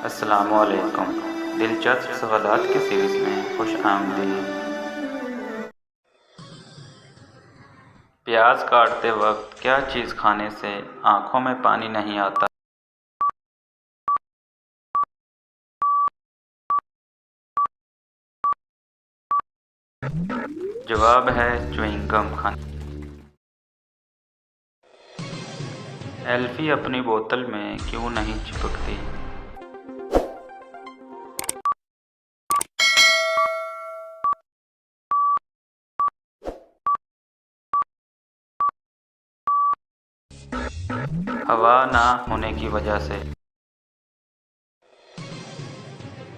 अस्सलामुअलैकुम। दिलचस्प सवालात की सीरीज़ में खुश आमदीद। प्याज काटते वक्त क्या चीज़ खाने से आँखों में पानी नहीं आता? जवाब है च्युइंगम खाने। एल्फी अपनी बोतल में क्यों नहीं चिपकती? हवा ना होने की वजह से।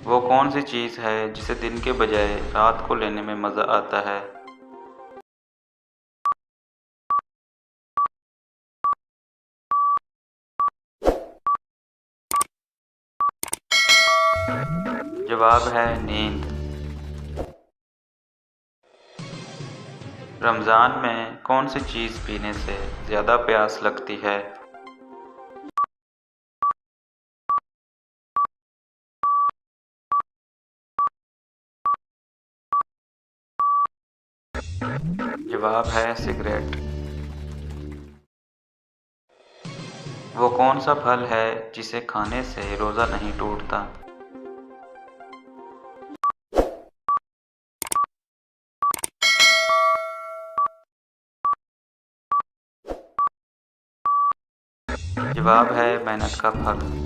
वो कौन सी चीज़ है जिसे दिन के बजाय रात को लेने में मज़ा आता है? जवाब है नींद। रमज़ान में कौन सी चीज़ पीने से ज़्यादा प्यास लगती है? जवाब है सिगरेट। वो कौन सा फल है जिसे खाने से रोज़ा नहीं टूटता? जवाब है मेहनत का फल।